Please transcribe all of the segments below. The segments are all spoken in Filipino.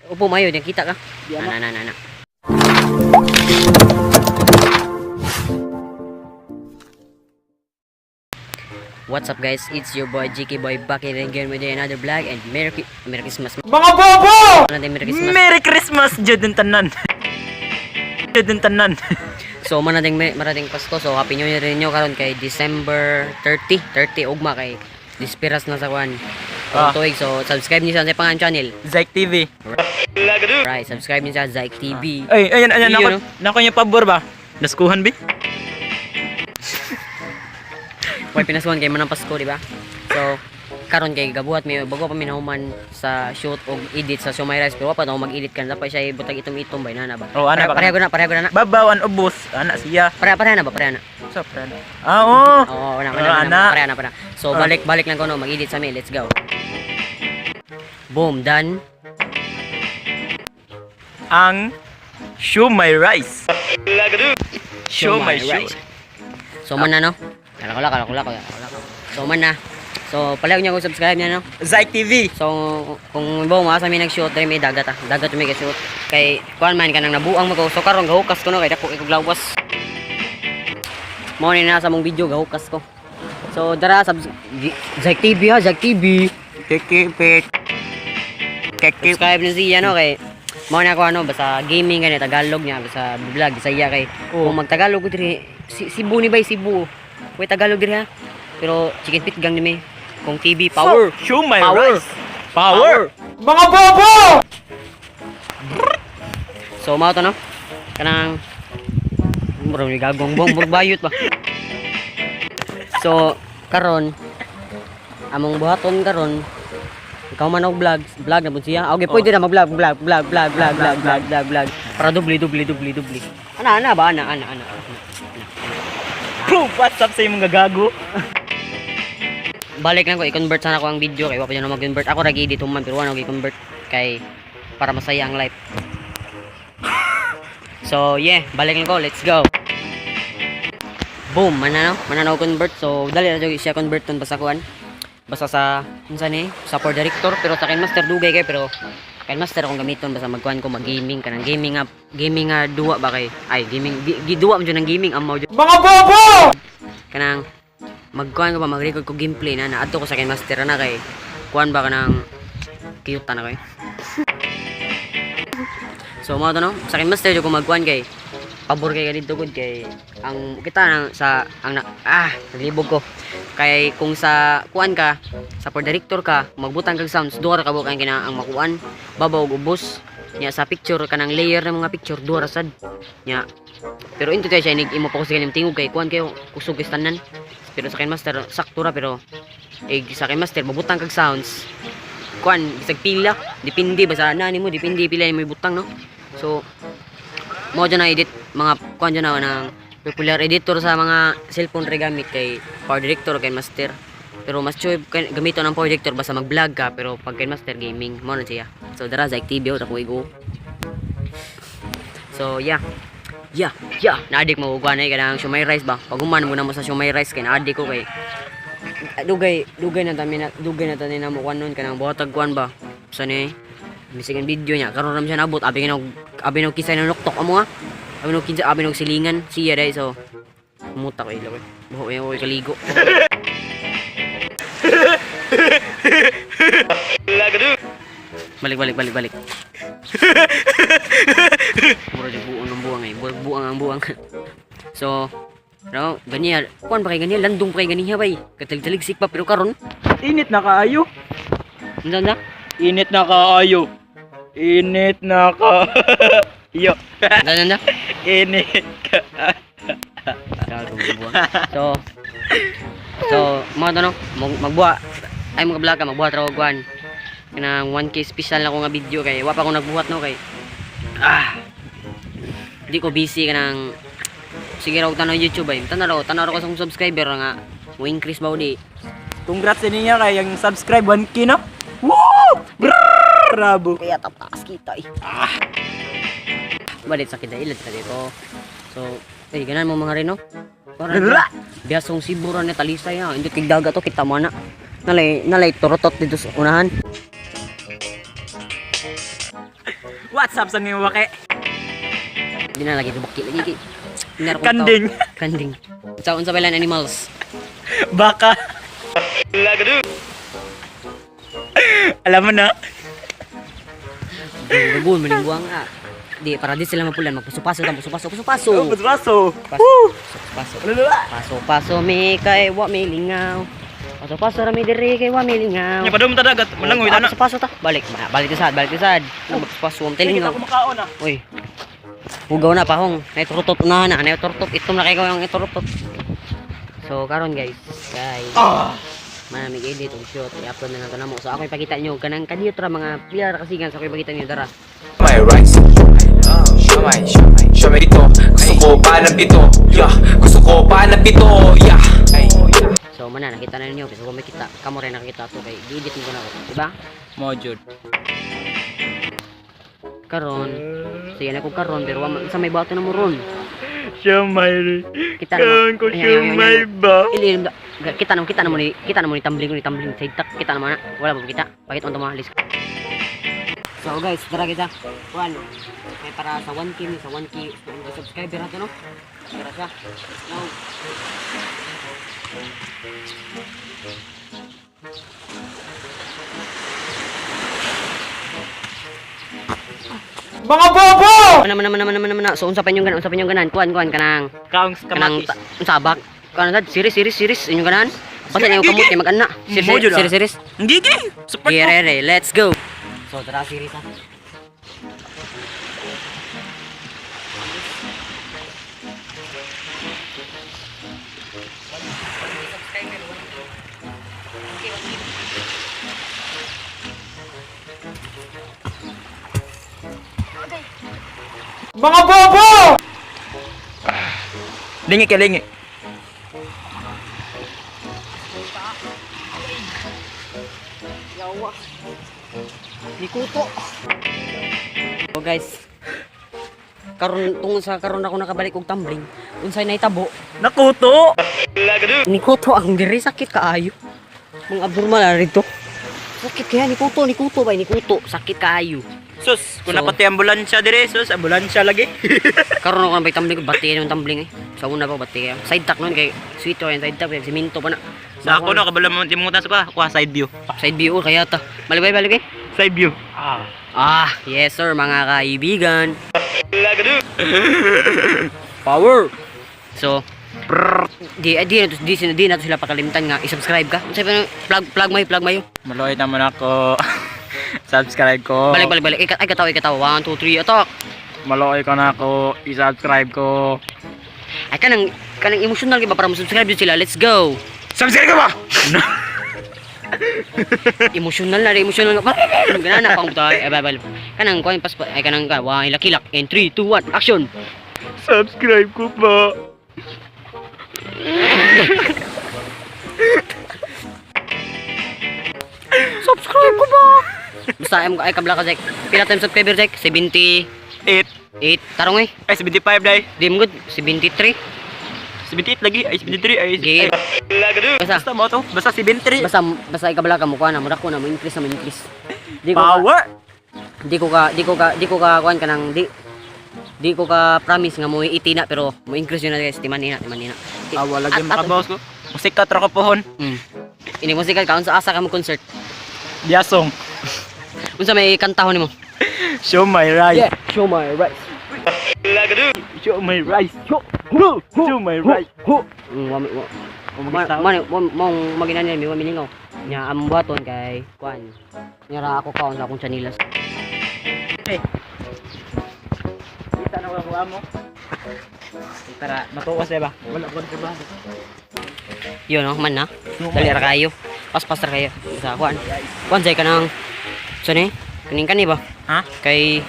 Upo mayo, diyan kita ka. Diyan na. Na. What's up guys? It's your boy GK Boy back again with another vlog and Merry Christmas. Mga bobo! Merry Christmas. Merry Christmas, Judon Tanan. Judon Tanan. So marating Pasko. So happy new year rin nyo karon kay December 30 ugma kay dispiras na sa kwan. Tuig. So subscribe niyo sa pangalan channel Zyke TV. Right, subscribe niyo sa Zyke TV. Ay, ayan, Yun, nako niya pabor ba? Naskuhan bi? May pinasuhan kay manang Pasko, di ba? So karon kay gabuhat may bago pa minahuman sa shoot og edit sa Siomai Rice pero pa na mag-edit kan dapat siya butag itom bay na ba. Oh, ana ba? Pareho na. Babawan ubos, ana siya. Pareho na. So, friend. Ah, oo. Oo, ana. Pareho na. So balik lang ko no mag-edit sa me. Let's go. Boom, done. Ang Siomai Rice. Siomai Rice. So man na no. Kalakula. So man na. So palayo niya kung subscribe niya no. Zyke TV. So kung mo sa mi nag-shoot diri may dagat mi ka-shoot. Kay kuan man kanang nabuang mo ko. So karon gahukas ko no kay dako ikog lawas. Mo ni na sa mong video gahukas ko. So dara Zyke TV ha, Zyke TV. Kikipit. Subscribe na siya no kay mo na ako ano basta gaming kay Tagalog niya basta vlog saya kay kung magtagalog ko diri Cebu ni bay Cebu. Kuy Tagalog diri ha. Pero chicken feet gang ni may kung TV power. Siomai Power. Rice. Power. Mga bobo! So mao to no. Kanang bro ni gagong bayot ba. So karon among buhaton karon ikaw man og vlog na pud siya. Okay, pwede na mag-vlog. Para dubli. Ana ba? Bro, what's up sa imong gagago? Balik lang ko i-convert sana ko ang video kay wa pa na mag-convert. Ako ra gi-edit man pero wala ko i-convert kay para masaya ang life. So, yeah, balik lang ko. Let's go. Boom, mananaw convert. So, dali na siya convert ton basta kuan. Basta sa unsa ni sa for director pero sa KineMaster dugay kay pero KineMaster akong gamiton basta magkuan ko mag-gaming kanang gaming duwa ba kay ay gaming giduwa man jud ng gaming amaw jud. Mga bobo! Kanang magkuan ko ba mag-record ko gameplay na naadto ko sa KineMaster na kay kuan ba kanang cute na kay. So mao to no sa KineMaster jud ko magkuan kay pabor kay dito gud kay ang kita nang sa ang naglibog ko kay kung sa kuan ka sa for director ka magbutang kag sounds duha ka bukan kina ang makuan babaw ug ubos nya sa picture kanang layer ng mga picture duha ra sad nya pero into tayo siya imo pa ko sa kaning tingog kay kuan kayo kusog tanan pero sa KineMaster sakto ra pero sa KineMaster mabutang kag sounds kuan bisag pila depende basta na nimo depende pila mo ibutang no. So mo dyan na edit mga kuan dyan na ng popular editor sa mga cellphone re gamit kay power director kay master pero mas choy gamito ng power director basta mag vlog ka pero pag kay master gaming mo na siya. So dara Zyke TV ta ko igo. So yeah naadik mo kuan ay kanang Siomai Rice ba pag human mo na mo sa Siomai Rice kay naadik ko kay dugay na tani na mo kuan nun kanang buhatag kuan ba sa ni bisigan video niya karon ram siya nabot abi no kisay na nuktok amo ha abi no silingan siya dai so muta ko ilaw buho yung kaligo balik mura di buang ang buang so no ganyan kuan pa kay ganyan landong pa kay ganiya bay katalig-taligsik pa pero karon Init na kaayo. unsa Init na kaayo. Init na ka. Yo. na Init ka. So mo to no magbuha ay mga vlog ka magbuhat ra og kuan kanang 1K special na ko nga video kay wa pa ko nagbuhat no kay di ko busy kanang sige raw tanaw YouTube ay tanaw ko sa subscriber nga mo increase ba di. Congrats sa niya kay yung subscribe 1K no. Woo! Bravo. Kaya tapas kita eh. Balit sakit na ilad ka dito. So ganan mo mga reno. Para biasong siburan ni talisay ha. Hindi kigdaga to kita mo na. Nalay turotot dito sa unahan. What's up sa ngayon wake? Hindi na lagi dubaki lagi. Kanding. Kanding. Sa unsa bailan animals? Baka. Alam mo na. Gagawin malingguang di para di sila mapulan magpaso-paso ta paso-paso. Baso. Paso. Paso mi kay wa may lingaw. Paso ra mi diri kay wa may lingaw. Nya padum ta dagat, malangoy na. Paso ta. Balik sad. Paso mo Hindi lingaw. kita kumakaon ah. Uy. Hugaw na pahong. Naiturtot na. Naiturtot. Itom na kayo yung iturtot. So karon guys. Manamig edit og shoot i-upload na nato namo. So ako ipakita nyo kanang kaniyot ra mga pilar kasigan. So ako ipakita nyo dara. My rights. Show me ito. Gusto ko pa ng pito. Yeah. Gusto ko pa ng pito. Yeah. So mana nakita na ninyo kasi kung makita kamo rin nakita to kay i-edit mo na ako, di ba? Mo jud. Karon. Sige na ko karon pero sa may bato na mo ron. Siomay. Kita na. Ko siomay ba? Ilim kita na mo ni tumbling side tak kita na mana. Wala ba kita? Bakit on to mga list. So guys, tara kita. Kuan. May para sa 1K ni sa 1K subscriber nato no. Tara siya. Now. Mga bobo! Mana. So unsa pa inyong ganan? Kuan kanang Kaong kanang kamatis. sabak. Kanang sad series inyong ganan. Basta yung kamot kay mag-ana. Mo jud, ah. Series. Gigi. Support ko. Gere, let's go. So tara series ha. Mga bobo! Lingi ka lingi. Yawa. Nikuto. So guys. Karon ako nakabalik og tumbling. Unsay naitabo? Nakuto. Nikuto ang diri sakit kaayo. Mga abnormal na rito. Sakit kaya nikuto ba nikuto sakit kaayo. Sus, kung So- napati ambulansya dire, sus, ambulansya lagi. Karon ako nabay tumbling bati yung tumbling eh. Sa una pa bati kaya. Side tack nun kay sweet yan side tack kay siminto pa na. Sa ako no, kabala mo timungutan sa ko, side view. Side view kaya ta. Malibay. Side view. Yes sir mga kaibigan. Power. So, di na to sila pakalimtan nga i-subscribe ka. Unsay pa plug mayo. Maloy naman ako. Subscribe ko. Balik. Ay kataw. 1 2 3 attack. Maloy ka na ako. I-subscribe ko. Ay kanang emotional ba para mo subscribe yun sila. Let's go. Subscribe ka ba? Emotional nga. Ganana pa ang tay. Ay bye. Kanang kuan pas ay kanang wa ilakilak. And 3 2 1 action. Subscribe ko ba? Subscribe ko ba? Basta ay kabla ka Jack. Pila time subscriber Jack? 78 8. tarong eh. Ay, 75 dai. Dim good 73. 78 lagi. Ay, 73. Ay, Game. Basta Basta mo to. Basta 73. basta ikabala ka mo kuha na mura ko na mo increase. Di ko Power. di ko ka kuan kanang di ko ka promise nga mo itina pero mo increase yun na guys timan ina. Awa lagi makabawas ko. Musika tra ko pohon. Ini musika kaon sa asa ka mo concert. Biasong. Unsa may kantahon nimo? Show my rice. Show my rights. Show my rice. Show my rice. Mong maginan niya mi milingaw. Nya am buhaton kay kuan. Nyara ako kaon sa akong chanilas. Hey. Kita na ko amo. Tara, matuwas ba? Wala ko ba? Yun no, man na. Dali ra kayo. Pas ra kayo sa kuan. Kuan say kanang sani? Kaning kani ba? Ha? Kay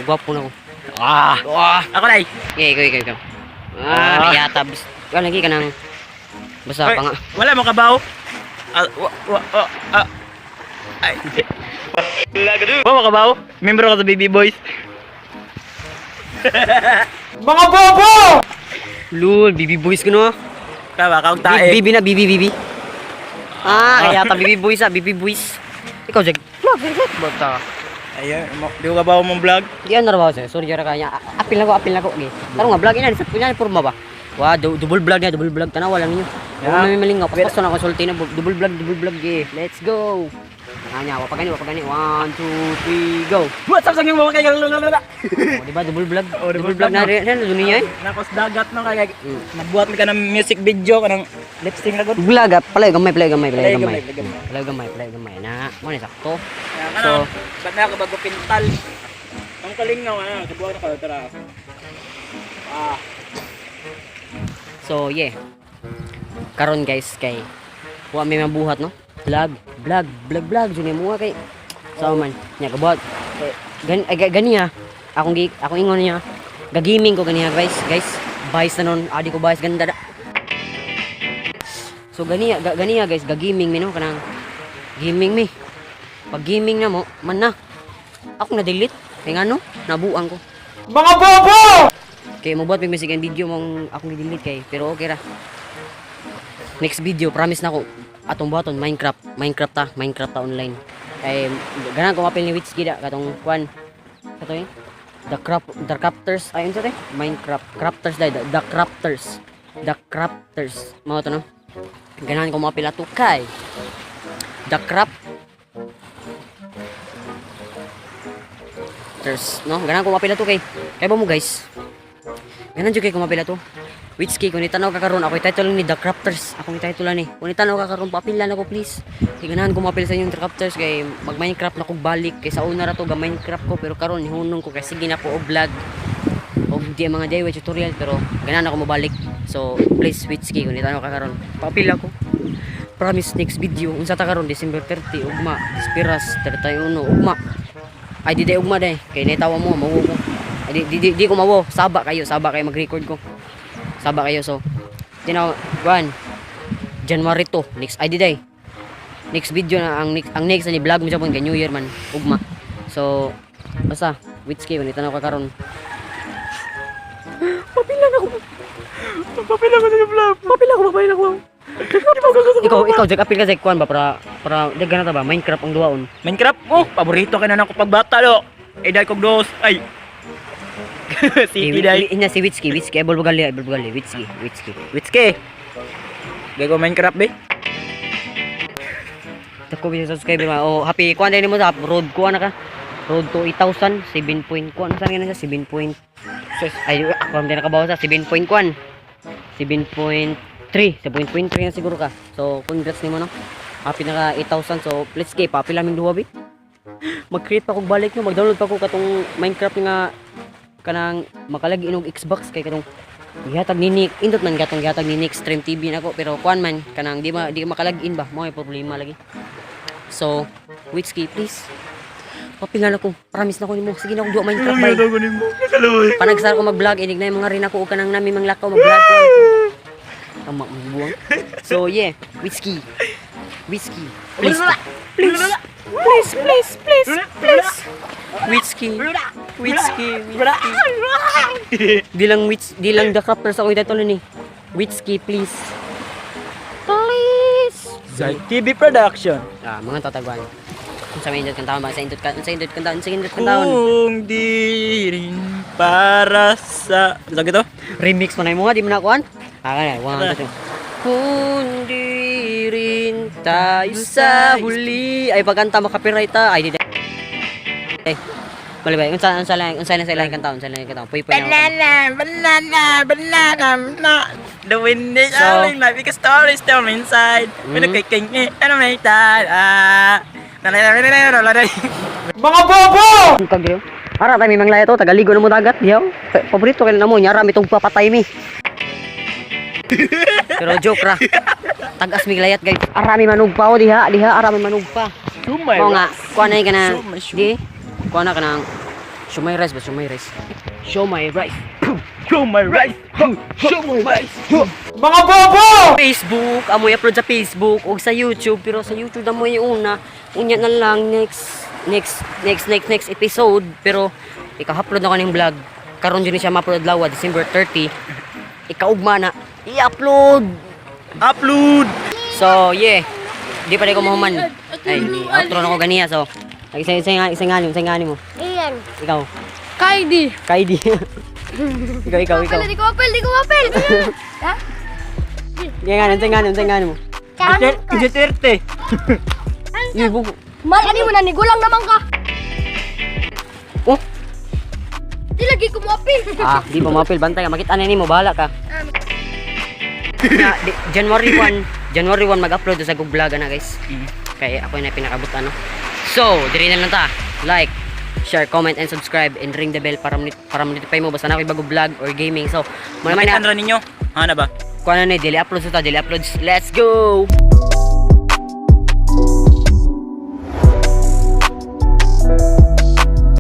gwapo na ko. Ako na Ikaw. Kaya tabs. Wala lagi ka nang basta pa nga. Wala mo kabaw. Ay. Wala mo kabaw. Membro ka sa Baby Boys. Mga bobo! Lul, BB boys ko no. Kawa kaong tae. BB na BB. Kaya ta BB boys BB boys. Ikaw jag. vlog, bata. Ayun, di ko ba mong vlog? Di ano raw sa sorry ra kanya. Apil na ko gi. Taro nga vlog ina sa punya porma ba. Wa double vlog tanaw lang ninyo. Yeah. Kung may malingaw pasto na konsulti na double vlog gi. Let's go. Kanya wa pa gani 1 2 3 go. Buat sa yung mga kaya Oh, di ba double vlog? Oh, Double vlog na rin dunia eh. Nakos dagat no kaya nagbuhat mi ka ng music video kanang lip sync ra gud. Vlog play gamay. Play gamay. Na mo ni sakto. So, ba't na ako bago pintal? Ang kalingaw kabuhat na ka tara. So yeah. Karon guys kay wa may mabuhat no. Vlog jud mo kay sa man nya kabot. Gani ha. Akong ingon niya. Gagaming ko gani ha guys. Bias na nun. Adi ko bias ganda da. So gani ha guys, gagaming mi no kanang gaming mi. Pag gaming na mo man na. Ako na delete. Kay ngano? Nabuang ko. Mga bobo! Kay mo buat mig second video mong akong i-delete kay pero okay ra. Next video promise na ko atong buhaton Minecraft ta online. Kay ganan ko mapil ni Witski da katong kwan. Kato yun? The Crafters ayun sa te Minecraft Crafters dai The Crafters mao to no. Ganan ko mapil ato kay The Crafters no ganan ko mapil ato kay ba mo guys. Ganan jud kay ko mapila to. Witski kung itanaw ka karon ako title ni The Crafters. Ako ni title ni. Kung itanaw ka karon papilan ako please. Kay ganahan ko mapil sa inyong The Crafters kay mag Minecraft na ko balik kay sa una ra to ga Minecraft ko pero karon hunong ko kay sige na ko og vlog. Og di mga DIY tutorial pero ganahan ako mobalik. So please Witski kung itanaw ka karon papila ko. Promise next video unsa ta karon December 30 ugma Spiras 31 ugma. Ay di ugma dai kay nitawa mo mawo ko. Di ko mawo saba kayo mag-record ko saba kayo so January 2 next ID day next video na ang next ni vlog mo sa pon kay New Year man ugma so basta Witski man itanaw ka karon papila ko ikaw jag apil ka sa kwan ba para dagan na ta ba Minecraft ang duwaon Minecraft paborito ka na nako pagbata lo. Dai kog dos. Ay. City dai. Ina si Witski bulbugali Witski Gay ko Minecraft be. Tako bisa subscriber ma. Oh, happy kuan din mo sa road ko ana ka. Road to 8,000 7 point kuan sa na siya 7 point. Ay ako hindi nakabawas sa 7 point kuan. 7.3 na siguro ka. So congrats nimo no. Happy na ka 8,000 so let's go papila ming duwa bi. Mag-create pa kog balik no, mag-download pa ko katong Minecraft nga kanang makalagi inog Xbox kay katong gihatag ni Nick indot man gatong gihatag ni Nick Stream TV nako pero kuan man kanang di makalagin ba mo ay problema lagi. So Witski please papingan ako promise na ko nimo sige na ako duwa Minecraft bay panagsar ko mag-vlog inig na yung mga rin ako o kanang nami mang lakaw mag-vlog ko tama magbuwang so yeah Witski please Witski di lang The Crafters ako title ni Witski please Zai TV Production. mga tatagwan kung sa indot kan taon ba sa indot kan taon Kung di rin para sa lagi to. remix mo na mo di mo na kuan kaya 1 2 kung di rin tayo sa huli ay pagkanta makapiright ta ay di bali ba unsa na sa ilang kantaon puy Banana. The wind is So- howling like a story still inside. When the kicking and I make that. Mga bobo! kagyo ara tayo may manglaya to tagaligo na mo dagat diyaw paborito kay na mo nyara mitong papatay mi pero joke ra tagas mi layat guys arami manugpa o diha arami manugpa Sumay. mo nga kuan ay kana Sumay. di kuan na kanang show my rice Show my right. Show my right. Mga bobo! Facebook amoy upload sa Facebook o sa YouTube pero sa YouTube na mo yung una unya na lang next episode pero ika-upload na ko ng vlog karon din siya ma-upload lawa December 30 ikaugma na i-upload Upload! so yeah di pa rin ko mahuman ay outro na ko ganiya so Isa mo. Iyan. Ikaw. Kaidi. Kaidi. ikaw. Di ko apel. Ha? Isa mo. Duterte. Ibog. Ani mo na ni gulang naman ka. Oh, Di lagi ko mo apel. di pa mapil bantay ka. Makita na nimo, bahala ka. January 1 mag-upload sa Google Vlog na guys. Kaya ako na pinakabot ano. So, diri na lang ta. Like, share, comment, and subscribe, and ring the bell para notify mo basta na ako'y bago vlog or gaming. So, Makitan ra ninyo. Hana ba? Kuha na daily uploads ito, daily uploads. Let's go!